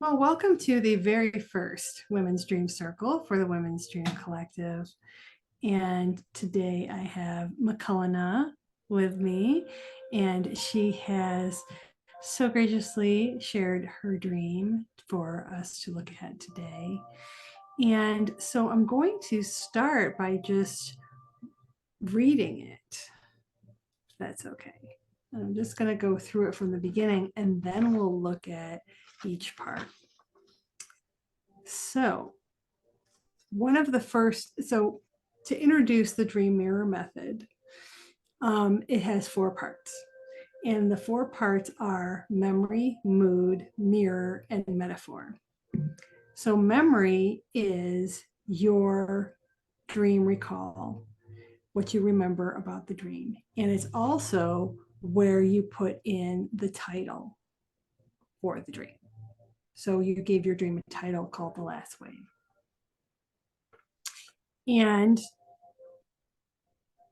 Well, welcome to the very first Women's Dream Circle for the Women's Dream Collective. And today I have McCollonough with me, and she has so graciously shared her dream for us to look at today. And so I'm going to start by just reading it, if that's okay. And I'm just going to go through it from the beginning, and then we'll look at each part. So one of the first, so to introduce the dream mirror method, it has 4 parts. And the 4 parts are memory, mood, mirror, and metaphor. So memory is your dream recall, what you remember about the dream. And it's also where you put in the title for the dream. So you gave your dream a title called The Last Wave. And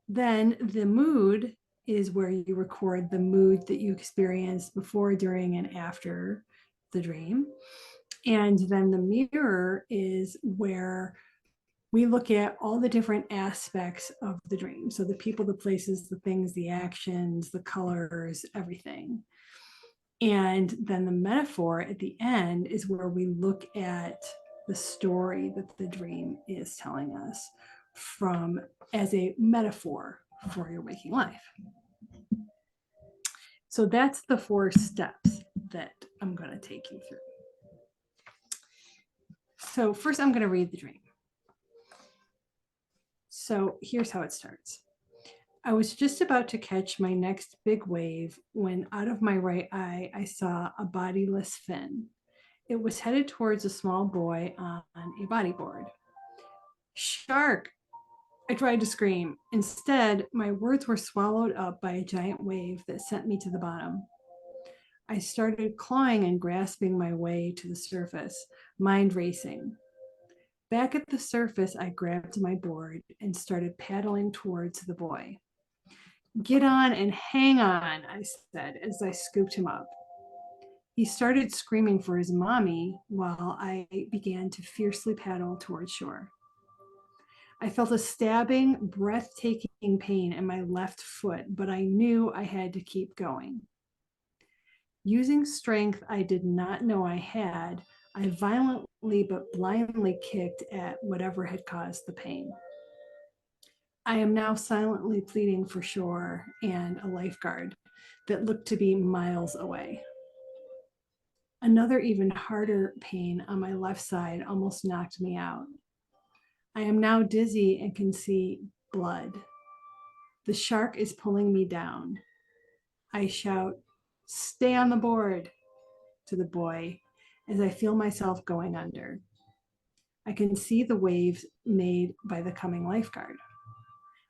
then the mood is where you record the mood that you experienced before, during, and after the dream. And then the mirror is where we look at all the different aspects of the dream. So the people, the places, the things, the actions, the colors, everything. And then the metaphor at the end is where we look at the story that the dream is telling us from as a metaphor for your waking life. So that's the 4 steps that I'm going to take you through. So first I'm going to read the dream. So here's how it starts. I was just about to catch my next big wave when out of my right eye, I saw a bodiless fin. It was headed towards a small boy on a bodyboard. Shark! I tried to scream. Instead, my words were swallowed up by a giant wave that sent me to the bottom. I started clawing and grasping my way to the surface, mind racing. Back at the surface, I grabbed my board and started paddling towards the boy. Get on and hang on, I said as I scooped him up. He started screaming for his mommy while I began to fiercely paddle towards shore. I felt a stabbing, breathtaking pain in my left foot, but I knew I had to keep going. Using strength I did not know I had, I violently but blindly kicked at whatever had caused the pain. I am now silently pleading for shore and a lifeguard that looked to be miles away. Another even harder pain on my left side almost knocked me out. I am now dizzy and can see blood. The shark is pulling me down. I shout, "Stay on the board," to the boy as I feel myself going under. I can see the waves made by the coming lifeguard.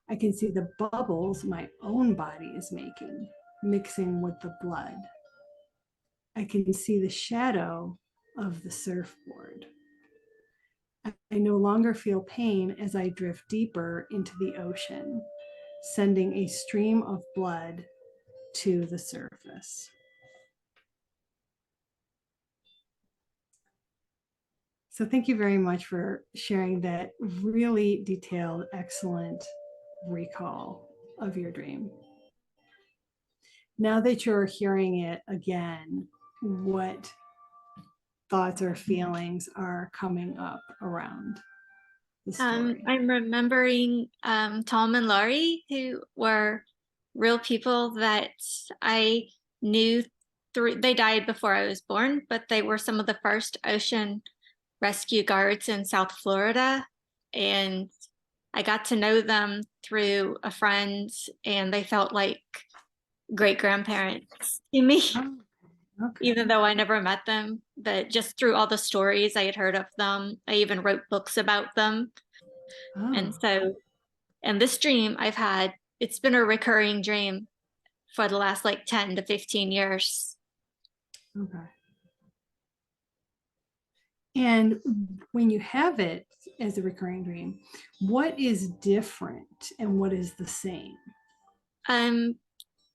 I can see the bubbles my own body is making, mixing with the blood. I can see the shadow of the surfboard. I no longer feel pain as I drift deeper into the ocean, sending a stream of blood to the surface. So thank you very much for sharing that really detailed, excellent recall of your dream. Now that you're hearing it again, what thoughts or feelings are coming up around the story? I'm remembering Tom and Laurie, who were real people that I knew through. They died before I was born, but they were some of the first ocean rescue guards in South Florida. And I got to know them through a friend, and they felt like great grandparents to me. Oh, okay. Even though I never met them, but just through all the stories I had heard of them, I even wrote books about them. And Oh, so, and this dream I've had, it's been a recurring dream for the last like 10 to 15 years. okay. And when you have it as a recurring dream, what is different and what is the same? Um,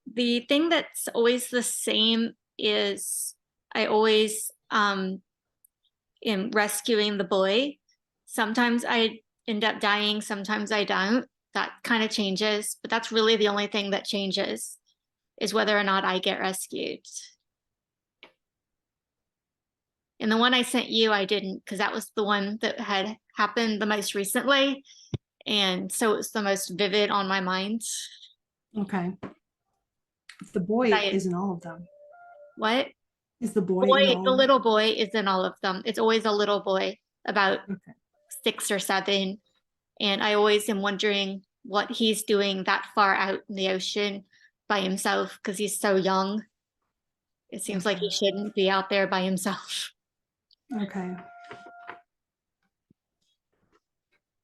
the thing that's always the same is I always in rescuing the boy. Sometimes I end up dying, sometimes I don't. That kind of changes, but that's really the only thing that changes, is whether or not I get rescued. And the one I sent you, I didn't, because that was the one that had happened the most recently. And so it was the most vivid on my mind. Okay. The boy I, is in all of them. what? Is the boy Boy, in all the of them? little boy is in all of them. It's always a little boy, about Okay. 6 or 7. And I always am wondering what he's doing that far out in the ocean by himself, because he's so young. It seems like Okay. he shouldn't be out there by himself. Okay.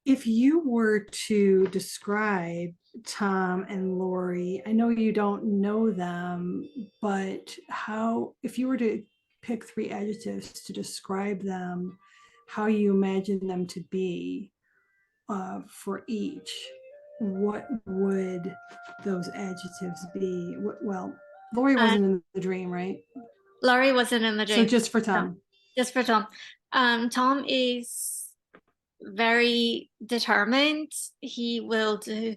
If you were to describe Tom and Lori, I know you don't know them, but how, if you were to pick 3 adjectives to describe them, how you imagine them to be for each, what would those adjectives be? Well, Lori Uh, wasn't in the dream, right? Laurie wasn't in the So dream. just for No, Tom. just for Tom. Tom is very determined. He will do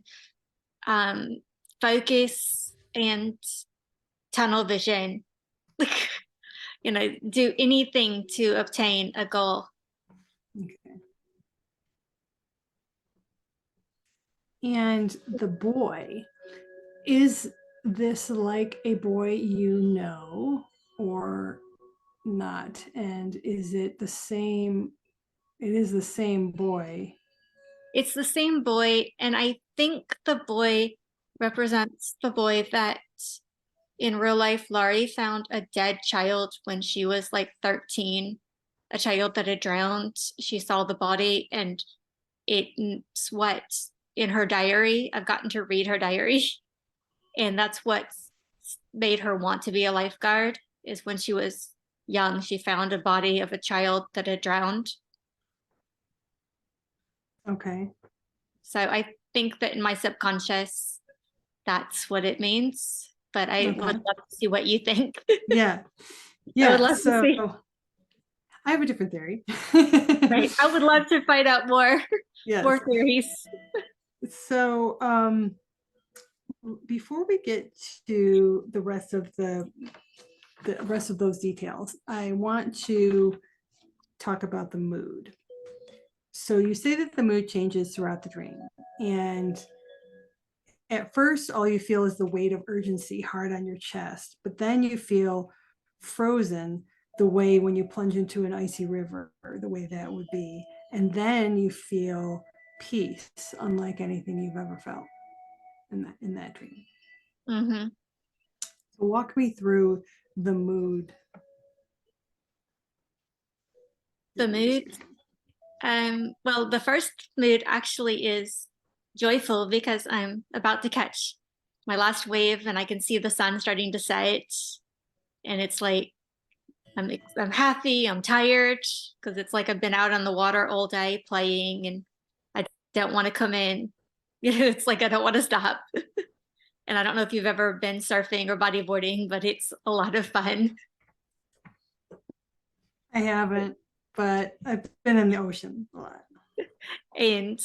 um, focus and tunnel vision, do anything to obtain a goal. Okay. And the boy, is this like a boy you know or not? And is it the same? It is the same boy. It's the same boy, and I think the boy represents the boy that in real life Laurie found a dead child when she was like 13, a child that had drowned. She saw the body, and it's what in her diary. I've gotten to read her diary, and that's what made her want to be a lifeguard. Is when she was young, she found a body of a child that had drowned. Okay. So I think that in my subconscious, that's what it means. But I would Okay. love to see what you think. Yeah. I would Yeah. love to So see. I have a different theory. Right. I would love to find out more, Yes. more theories. So before we get to the rest of those details, I want to talk about the mood. So you say that the mood changes throughout the dream, and at first all you feel is the weight of urgency hard on your chest, but then you feel frozen, the way when you plunge into an icy river, the way that would be, and then you feel peace unlike anything you've ever felt in that dream. Mm-hmm. So walk me through the mood. The mood. Well, the first mood actually is joyful because I'm about to catch my last wave and I can see the sun starting to set. And it's like I'm happy, I'm tired because it's like I've been out on the water all day playing and I don't want to come in. It's like I don't want to stop. And I don't know if you've ever been surfing or bodyboarding, but it's a lot of fun. I haven't, but I've been in the ocean a lot. And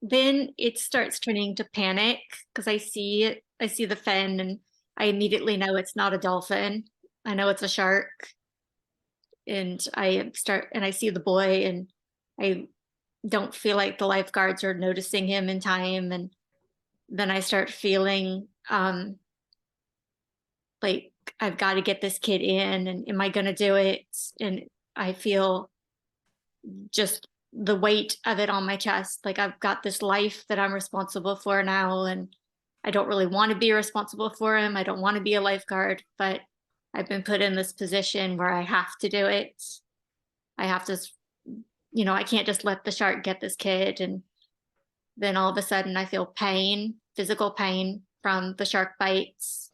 then it starts turning to panic because I see the fin and I immediately know it's not a dolphin. I know it's a shark. And I see the boy and I don't feel like the lifeguards are noticing him in time. And then I start feeling like I've got to get this kid in and am I going to do it? And I feel just the weight of it on my chest. Like I've got this life that I'm responsible for now, and I don't really want to be responsible for him. I don't want to be a lifeguard, but I've been put in this position where I have to do it. I have to, I can't just let the shark get this kid. And then all of a sudden I feel pain, physical pain from the shark bites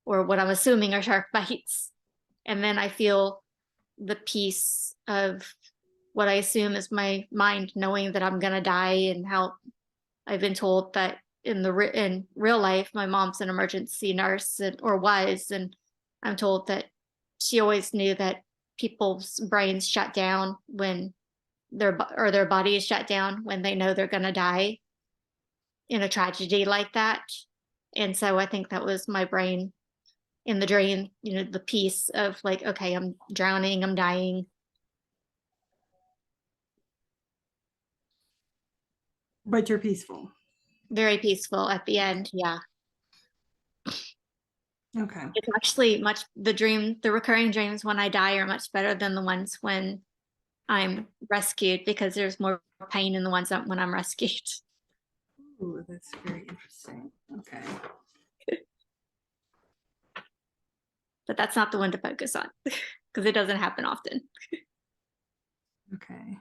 or what I'm assuming are shark bites. And then I feel the peace of what I assume is my mind knowing that I'm gonna die, and how I've been told that in real life my mom's an emergency nurse or was, and I'm told that she always knew that people's brains shut down when their body is shut down when they know they're going to die in a tragedy like that. And so I think that was my brain in the dream, the piece of like, okay, I'm drowning, I'm dying. But you're peaceful. Very peaceful at the end. Yeah. Okay. It's actually the recurring dreams when I die are much better than the ones when I'm rescued, because there's more pain in the ones when I'm rescued. Ooh, that's very interesting. Okay. But that's not the one to focus on because it doesn't happen often. Okay.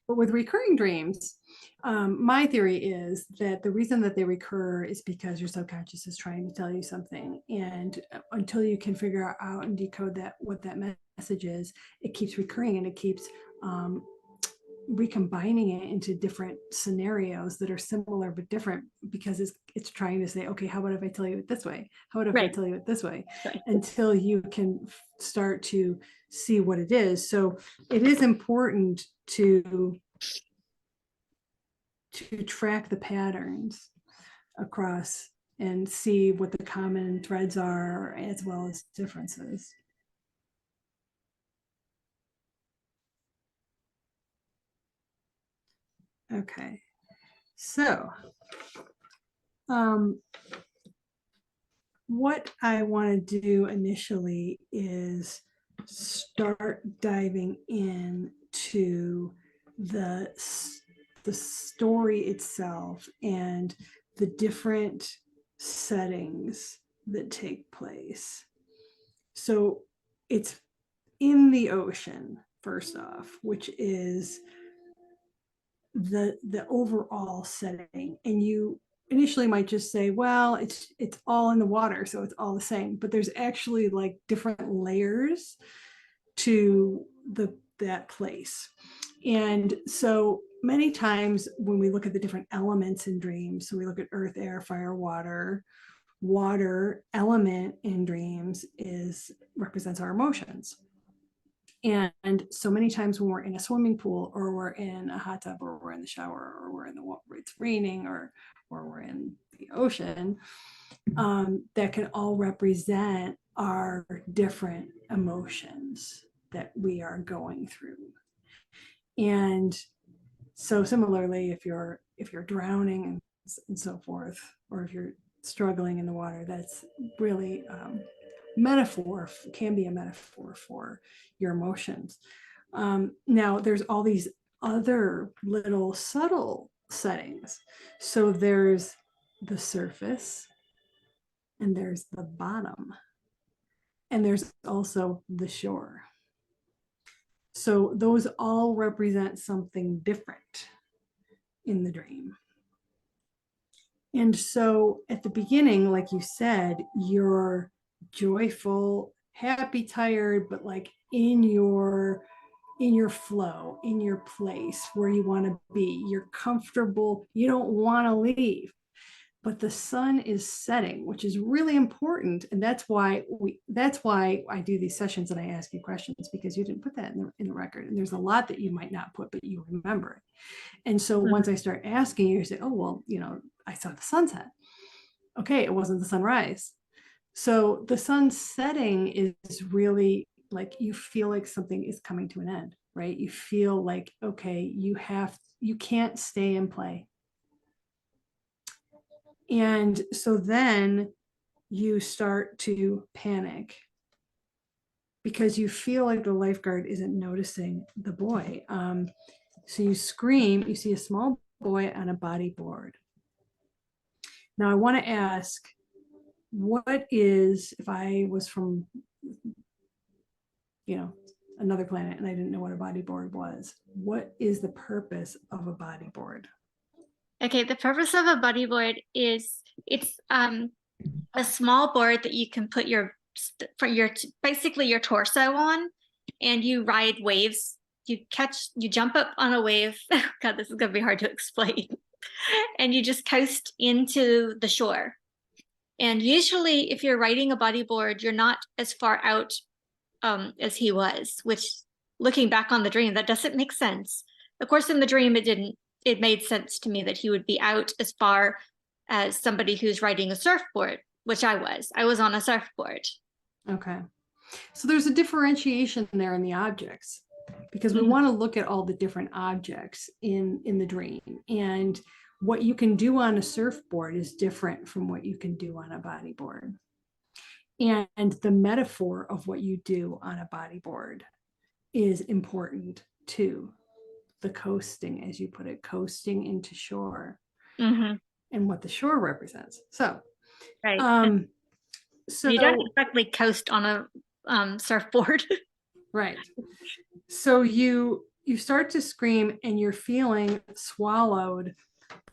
But with recurring dreams, my theory is that the reason that they recur is because your subconscious is trying to tell you something. And until you can figure out and decode what that message is, it keeps recurring, and it keeps recombining it into different scenarios that are similar but different, because it's trying to say, okay, how about if I tell you it this way? How about if I tell you it this way? Right. Until you can start to see what it is. So it is important to track the patterns across and see what the common threads are, as well as differences. Okay, so what I want to do initially is start diving into the story itself and the different settings that take place. So it's in the ocean, first off, which is the overall setting. And you initially might just say, well, it's all in the water, so it's all the same. But there's actually like different layers to that place. And so many times when we look at the different elements in dreams, so we look at earth, air, fire, water element in dreams represents our emotions. And so many times when we're in a swimming pool, or we're in a hot tub, or we're in the shower, or we're in the water, it's raining, or we're in the ocean, that can all represent our different emotions that we are going through. And so similarly, if you're drowning and so forth, or if you're struggling in the water, that's really can be a metaphor for your emotions. Now there's all these other little subtle settings. So there's the surface, and there's the bottom, and there's also the shore. So those all represent something different in the dream. And so at the beginning, like you said, you're joyful, happy, tired, but like in your flow, in your place where you want to be. You're comfortable, you don't want to leave. But the sun is setting, which is really important. And that's why I do these sessions and I ask you questions, because you didn't put that in the record. And there's a lot that you might not put, but you remember it. And so once I start asking you, you say, oh, well, I saw the sunset. Okay, it wasn't the sunrise. So the sun setting is really like, you feel like something is coming to an end, right? You feel like, okay, you can't stay and play. And so then you start to panic because you feel like the lifeguard isn't noticing the boy. So you scream, you see a small boy on a bodyboard. Now I want to ask, if I was from, another planet and I didn't know what a bodyboard was, what is the purpose of a bodyboard? Okay, the purpose of a bodyboard is it's a small board that you can put basically your torso on, and you ride waves. You jump up on a wave. God, this is gonna be hard to explain. And you just coast into the shore. And usually if you're riding a bodyboard, you're not as far out as he was, which looking back on the dream, that doesn't make sense. Of course, in the dream, it made sense to me that he would be out as far as somebody who's riding a surfboard, which I was. I was on a surfboard. Okay. So there's a differentiation there in the objects, because we want to look at all the different objects in the dream, and what you can do on a surfboard is different from what you can do on a bodyboard. And the metaphor of what you do on a bodyboard is important too. The coasting, as you put it, coasting into shore, and what the shore represents. So, right. So you don't exactly coast on a surfboard. Right. So you start to scream and you're feeling swallowed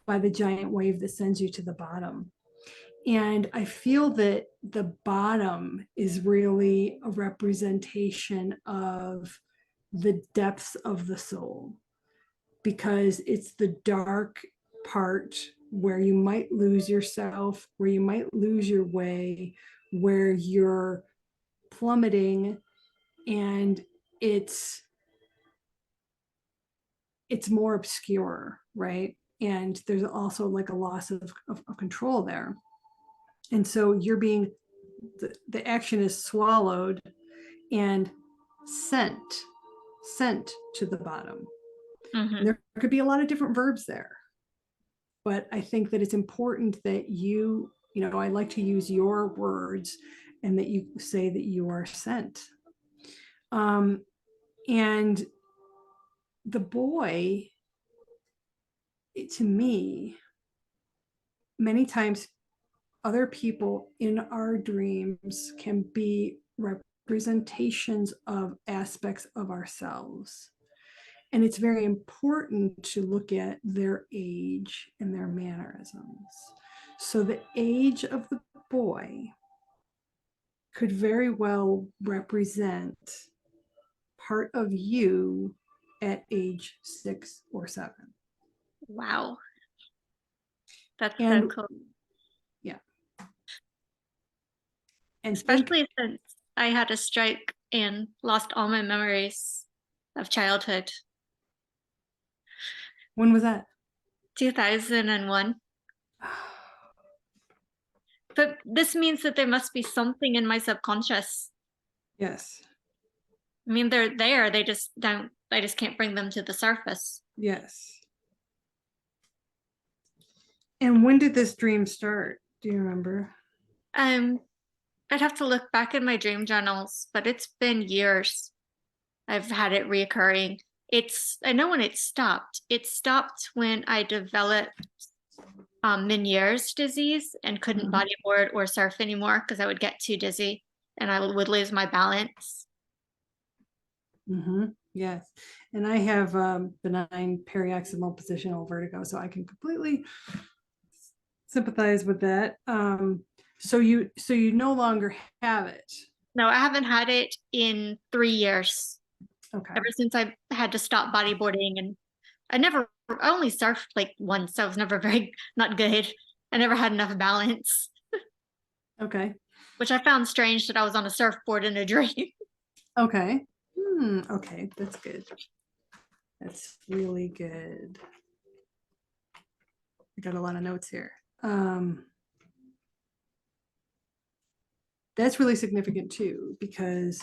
by the giant wave that sends you to the bottom. And I feel that the bottom is really a representation of the depths of the soul, because it's the dark part where you might lose yourself, where you might lose your way, where you're plummeting, and it's more obscure, right? And there's also like a loss of control there. And so you're being, the action is swallowed and sent to the bottom. And there could be a lot of different verbs there. But I think that it's important that I like to use your words, and that you say that you are sent. And the boy, to me, many times other people in our dreams can be representations of aspects of ourselves. And it's very important to look at their age and their mannerisms. So the age of the boy could very well represent part of you at age 6 or 7. Wow. That's so cool. Yeah. And especially since I had a stroke and lost all my memories of childhood. When was that? 2001. But this means that there must be something in my subconscious. Yes. I mean, they're there. They just don't, I just can't bring them to the surface. Yes. And when did this dream start? Do you remember? I'd have to look back in my dream journals, but it's been years. I've had it reoccurring. I know when it stopped. It stopped when I developed Meniere's disease and couldn't bodyboard or surf anymore because I would get too dizzy and I would lose my balance. Yes. And I have benign paroxysmal positional vertigo, so I can completely sympathize with that. So you no longer have it. No, I haven't had it in 3 years. Okay. Ever since I had to stop bodyboarding, and I only surfed like once. I was never not good. I never had enough balance. Okay. Which I found strange that I was on a surfboard in a dream. Okay. Okay, that's good. That's really good. I got a lot of notes here. That's really significant too, because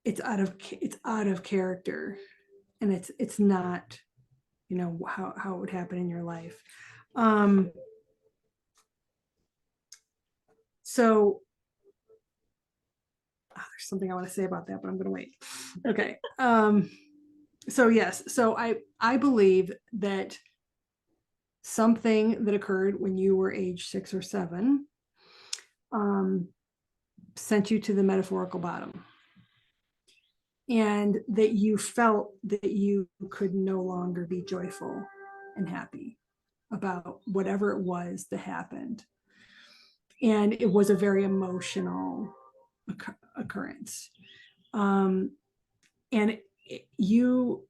it's out of character, and it's not, how it would happen in your life. So there's something I want to say about that, but I'm going to wait. Okay. So yes, so I believe that something that occurred when you were age 6 or 7 sent you to the metaphorical bottom, and that you felt that you could no longer be joyful and happy about whatever it was that happened. And it was a very emotional occurrence. And you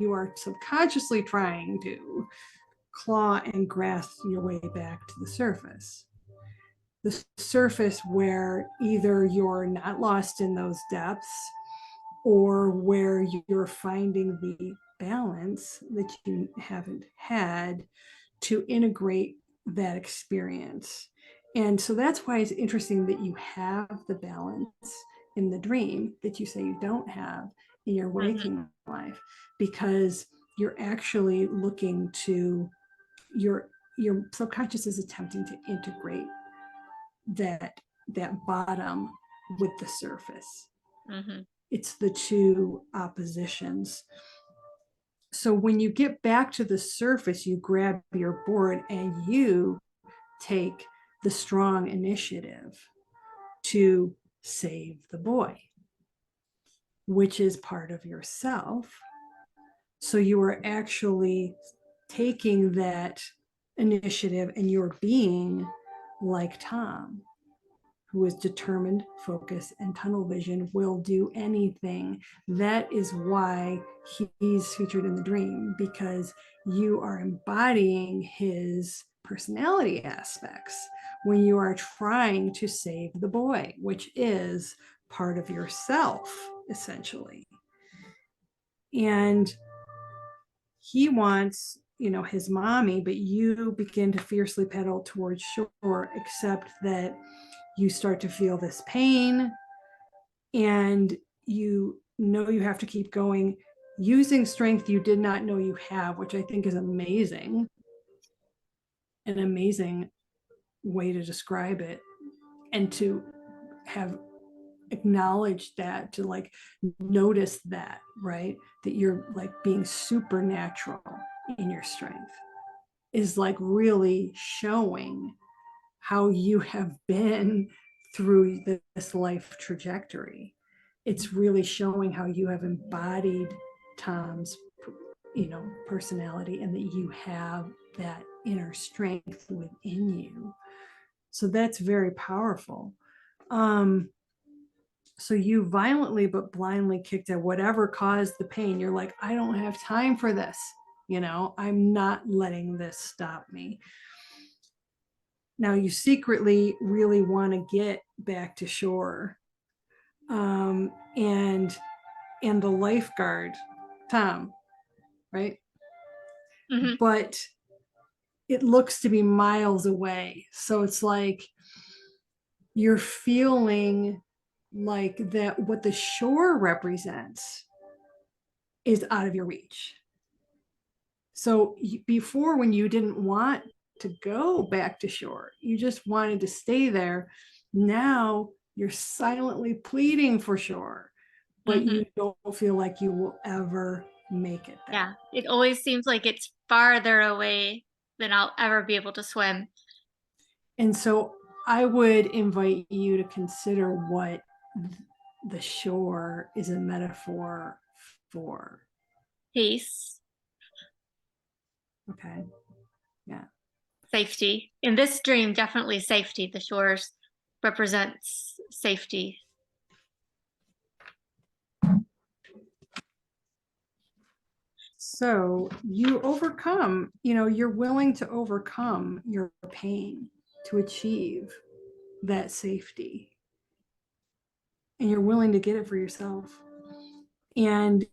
are subconsciously trying to claw and grasp your way back to the surface. the surface where either you're not lost in those depths or where you're finding the balance that you haven't had to integrate that experience. And so that's why it's interesting that you have the balance in the dream that you say you don't have in your waking life, because you're actually looking to your subconscious is attempting to integrate that bottom with the surface. Mm-hmm. It's the two oppositions. So when you get back to the surface, you grab your board and you take the strong initiative to save the boy, which is part of yourself. So you are actually taking that initiative and you're being like Tom, who is determined, focused, and tunnel vision, will do anything. That is why he's featured in the dream, because you are embodying his personality aspects when you are trying to save the boy, which is part of yourself, essentially. And he wants, his mommy, but you begin to fiercely pedal towards shore, except that you start to feel this pain and you know you have to keep going using strength you did not know you have, which I think is amazing. An amazing way to describe it, and to have acknowledged that, to like notice that, right? That you're like being supernatural in your strength is like really showing how you have been through this life trajectory. It's really showing how you have embodied Tom's, personality, and that you have that inner strength within you. So that's very powerful. So you violently but blindly kicked at whatever caused the pain. You're like, I don't have time for this. I'm not letting this stop me. Now you secretly really want to get back to shore. And the lifeguard, Tom, right? Mm-hmm. But it looks to be miles away. So it's like you're feeling like that what the shore represents is out of your reach. So before, when you didn't want to go back to shore, you just wanted to stay there. Now you're silently pleading for shore, but Mm-hmm. you don't feel like you will ever make it there. Yeah, it always seems like it's farther away than I'll ever be able to swim. And so I would invite you to consider what the shore is a metaphor for. Peace, Okay. Yeah. safety. In this dream, definitely safety. The shores represents safety. So you overcome, you're willing to overcome your pain to achieve that safety. And you're willing to get it for yourself. And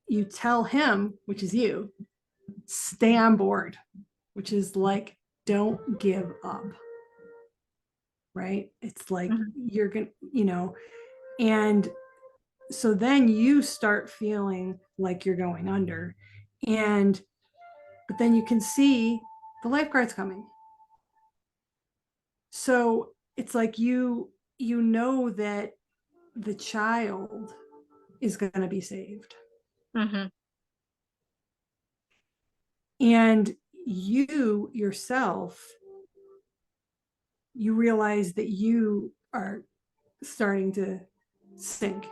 you tell him, which is you, stay on board, which is like, don't give up. Right? It's like you're going to, and so then you start feeling like you're going under. But then you can see the lifeguard's coming. So it's like you know that the child is going to be saved. Mm-hmm. And you yourself, you realize that you are starting to sink.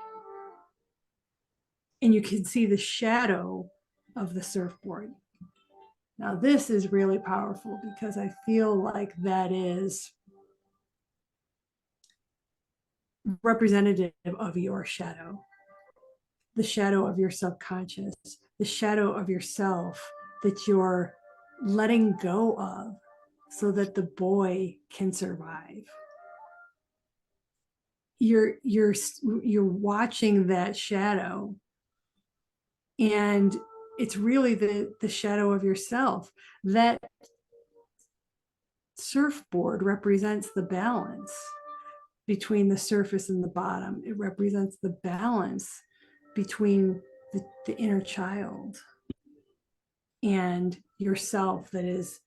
And you can see the shadow of the surfboard. Now, this is really powerful because I feel like that is representative of your shadow, the shadow of your subconscious, the shadow of yourself that you're letting go of so that the boy can survive. you're watching that shadow, and it's really the shadow of yourself. That surfboard represents the balance between the surface and the bottom. It represents the balance between the inner child and yourself that is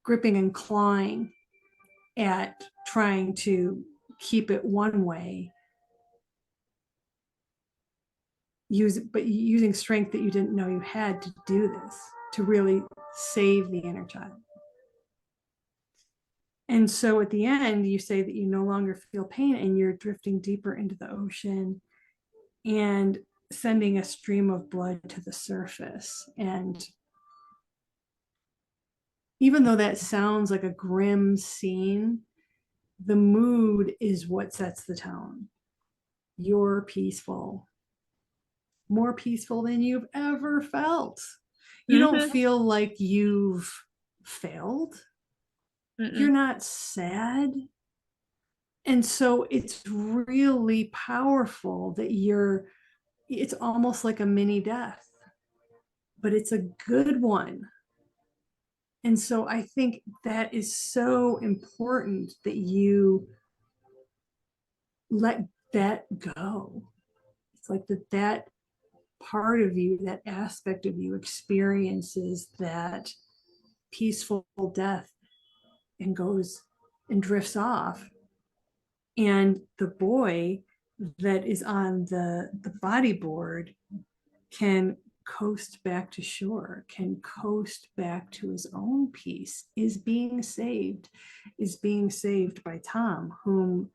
gripping and clawing at trying to keep it one way, using strength that you didn't know you had to do this, to really save the inner child. And so at the end, you say that you no longer feel pain and you're drifting deeper into the ocean and sending a stream of blood to the surface. And even though that sounds like a grim scene, the mood is what sets the tone. You're peaceful, more peaceful than you've ever felt. You don't Mm-hmm. feel like you've failed. Mm-mm. You're not sad. And so it's really powerful that it's almost like a mini death, but it's a good one. And so I think that is so important that you let that go. It's like that part of you, that aspect of you experiences that peaceful death and goes and drifts off. And the boy that is on the bodyboard can coast back to shore, can coast back to his own peace, is being saved by Tom, whom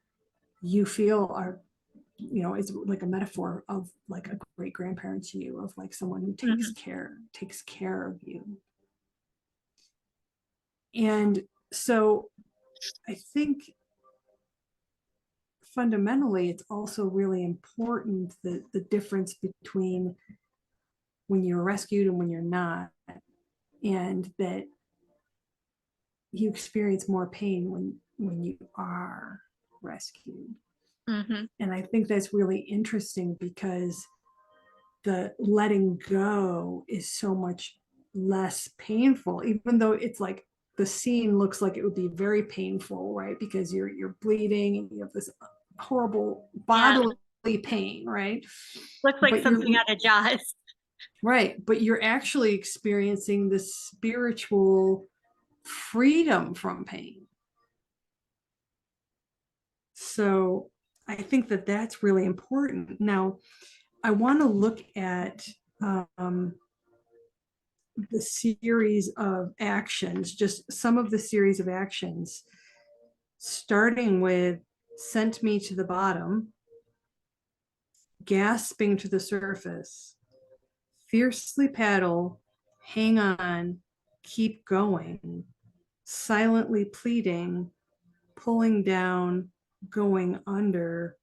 you feel are, is like a metaphor of like a great grandparent to you, of like someone who Mm-hmm. takes care of you. And so I think fundamentally it's also really important that the difference between when you're rescued and when you're not, and that you experience more pain when you are rescued. Mm-hmm. And I think that's really interesting because the letting go is so much less painful, even though it's like the scene looks like it would be very painful, right? Because you're bleeding and you have this horrible Yeah, bodily pain, right? looks like But you're something out of Jaws. right, but you're actually experiencing this spiritual freedom from pain. So I think that that's really important. Now, I want to look at the series of actions, just some of the series of actions, starting with sent me to the bottom, gasping to the surface, fiercely paddle, hang on, keep going, silently pleading, pulling down, going under,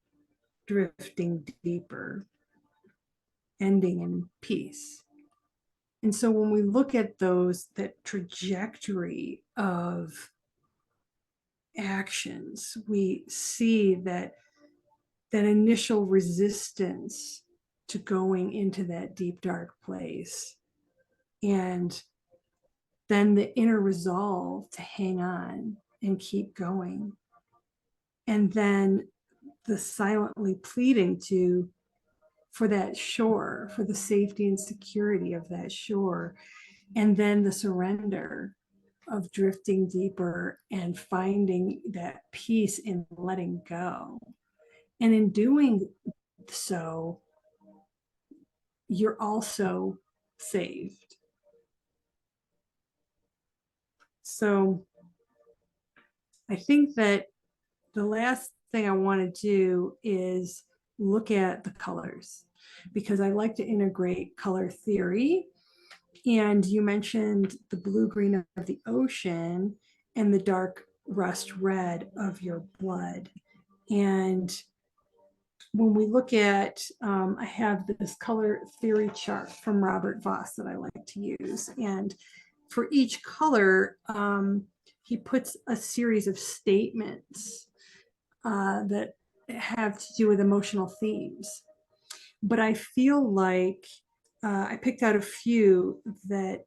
drifting deeper, ending in peace. And so when we look at that trajectory of actions, we see that initial resistance to going into that deep, dark place. And then the inner resolve to hang on and keep going. And then the silently pleading for that shore, for the safety and security of that shore. And then the surrender of drifting deeper and finding that peace in letting go. And in doing so, you're also saved. So I think that the last thing I want to do is look at the colors, because I like to integrate color theory. And you mentioned the blue green of the ocean and the dark rust red of your blood. And when we look at, I have this color theory chart from Robert Voss that I like to use. And for each color, he puts a series of statements that have to do with emotional themes. But I feel like I picked out a few that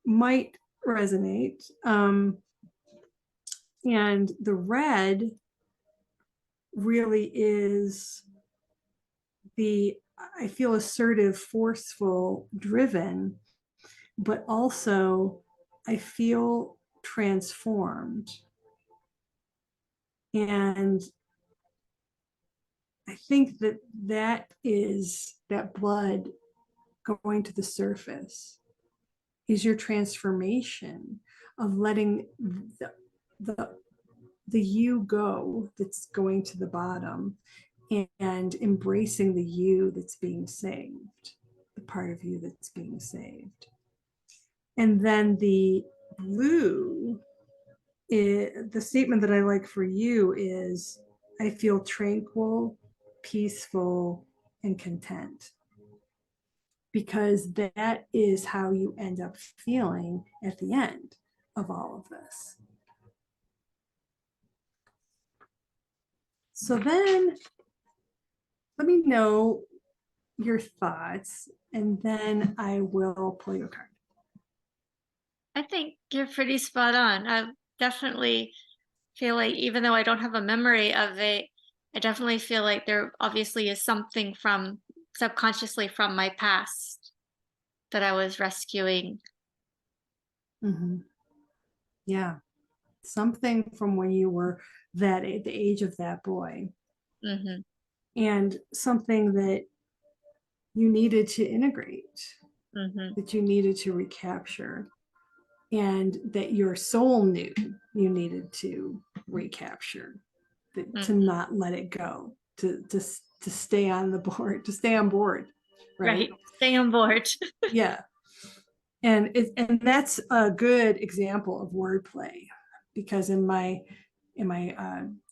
might resonate. And the red really is the, I feel assertive, forceful, driven, but also I feel transformed. And I think that that is that blood going to the surface is your transformation of letting the, the you go that's going to the bottom and embracing the you that's being saved, the part of you that's being saved. And then the blue, the statement that I like for you is I feel tranquil, peaceful, and content. Because that is how you end up feeling at the end of all of this. So then let me know your thoughts, and then I will pull your card. I think you're pretty spot on. I definitely feel like even though I don't have a memory of it, I definitely feel like there obviously is something from subconsciously from my past that I was rescuing. Mm-hmm. Yeah, something from when you were that the age of that boy, Mm-hmm. and something that you needed to integrate, Mm-hmm. that you needed to recapture, and that your soul knew you needed to recapture, to Mm-hmm. not let it go, to stay on the board, to stay on board, right? Right. Stay on board. Yeah, and that's a good example of wordplay, because in my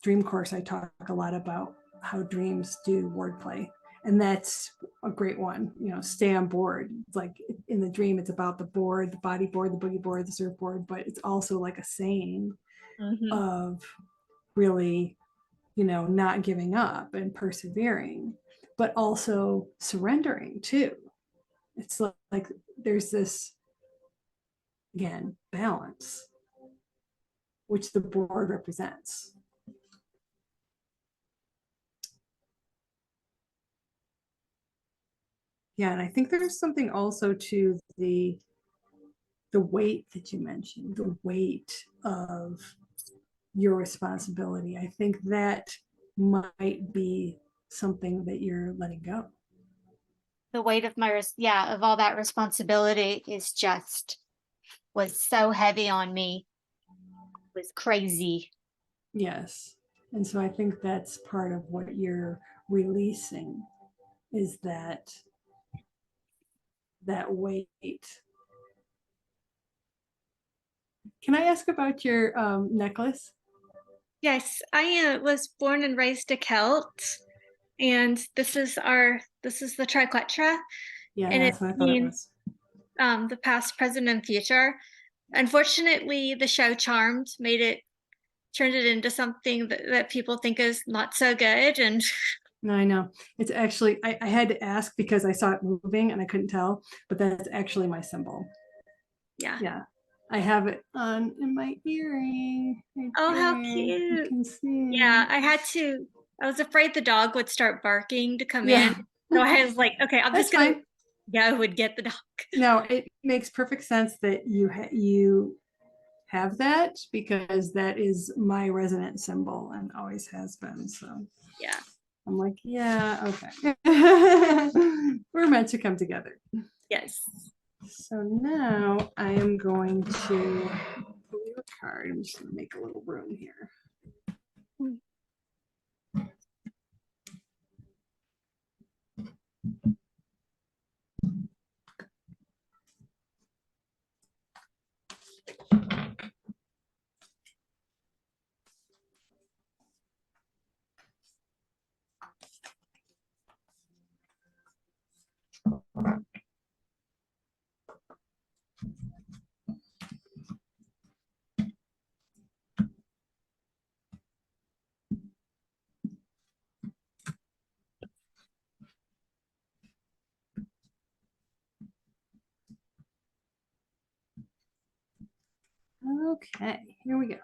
dream course I talk a lot about how dreams do wordplay, and that's a great one. Stay on board. It's like in the dream, it's about the board, the body board, the boogie board, the surfboard, but it's also like a saying Mm-hmm. of really, not giving up and persevering, but also surrendering too. It's like there's this, again, balance, which the board represents. Yeah, and I think there's something also to the weight that you mentioned, the weight of your responsibility. I think that might be something that you're letting go. The weight of yeah, of all that responsibility was so heavy on me. It was crazy. Yes. And so I think that's part of what you're releasing, is that weight. Can I ask about your necklace? Yes, I was born and raised a Celt, and this is the triquetra, Yeah, and it that's what I thought it means was. the past, present, and future. Unfortunately, the show Charmed turned it into something that people think is not so good, and No, I know. It's actually, I had to ask because I saw it moving and I couldn't tell, but that's actually my symbol. yeah. Yeah. I have it on in my earring right Oh, how there. You cute. can see. Yeah, I was afraid the dog would start barking to come in. Yeah. So I was like, okay, I'm That's just gonna fine. go and get the dog. No, it makes perfect sense that you have that, because that is my resonant symbol and always has been. So Yeah. I'm like, yeah, okay. We're meant to come together. Yes. So now I am going to pull you a card. I'm just going to make a little room here. Okay, here we go.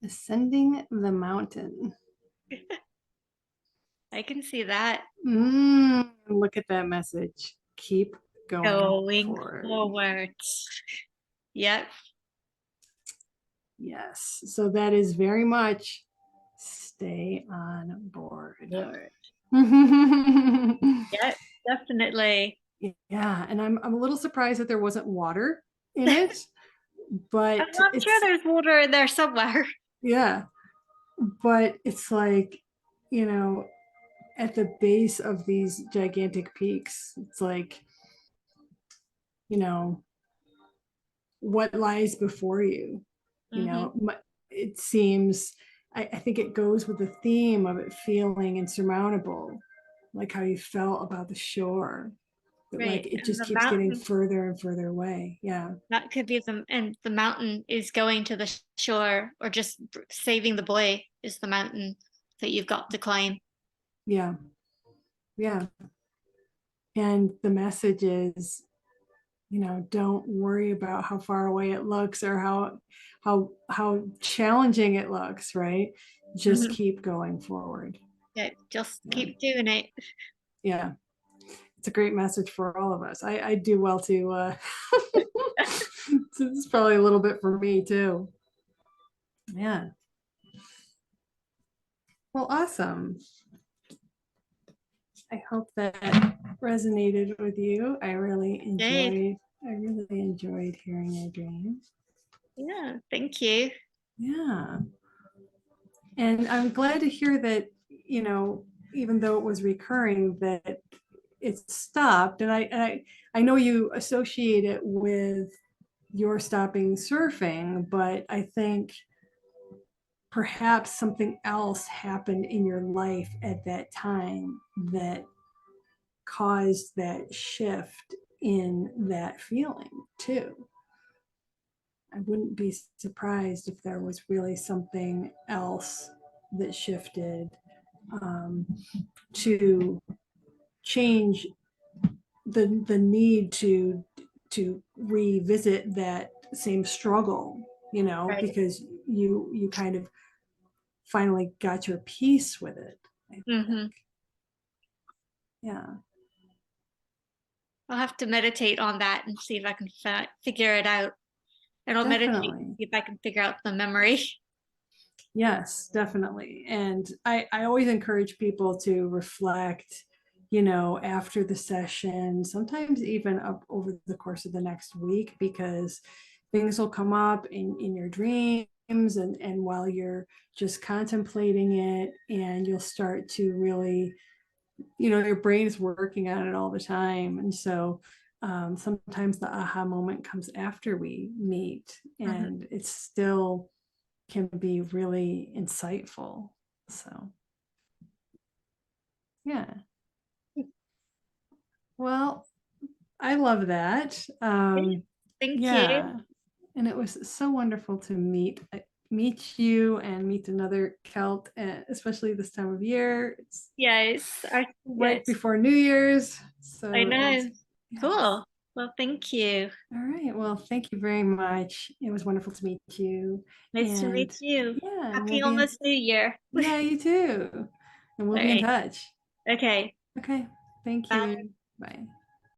Ascending the mountain. I can see that. Look at that message. Keep Going forward. forward. Yep. Yes. So that is very much stay on board. Forward. Yep, definitely. Yeah. And I'm a little surprised that there wasn't water in it, but I'm sure there's water in there somewhere. yeah. But it's like, you know, at the base of these gigantic peaks, it's like, you know, what lies before you. You know, it seems, I think it goes with the theme of it feeling insurmountable, like how you felt about the shore. But Right. like it And just the keeps getting mountain, further and further away. Yeah. that could be and the mountain is going to the shore, or just saving the boy is the mountain that you've got to climb. Yeah. Yeah. And the message is, you know, don't worry about how far away it looks or how challenging it looks, right? Just keep going forward. Yeah, just Yeah. keep doing it. Yeah. It's a great message for all of us. I do well to it's probably a little bit for me too. Yeah. Well, awesome. I hope that resonated with you. I really enjoyed hearing your dreams. Yeah, thank you. Yeah. And I'm glad to hear that, you know, even though it was recurring, that it stopped. And I know you associate it with your stopping surfing, but I think perhaps something else happened in your life at that time that caused that shift in that feeling too. I wouldn't be surprised if there was really something else that shifted to change the need to revisit that same struggle, you know, Right. because you kind of finally got your peace with it, I think. Yeah. I'll have to meditate on that and see if I can figure it out. And I'll meditate and Definitely. see if I can figure out the memory. Yes, definitely. And I always encourage people to reflect, you know, after the session, sometimes even up over the course of the next week, because things will come up in your dreams and while you're just contemplating it, and you'll start to really, you know, your brain is working on it all the time. And so sometimes the aha moment comes after we meet, and it's still can be really insightful. So, yeah. Well, I love that. Thank you. Yeah, and it was so wonderful to meet you and meet another Celt, especially this time of year. It's Yes, right before New Year's, so I it was. know. Yes. Cool. Well, thank you. All right. Well, thank you very much. It was wonderful to meet you. Nice to And meet you. yeah, and Happy almost New Year. yeah, you too. And we'll All be in right. touch. Okay. Okay. Thank Bye. you. Bye.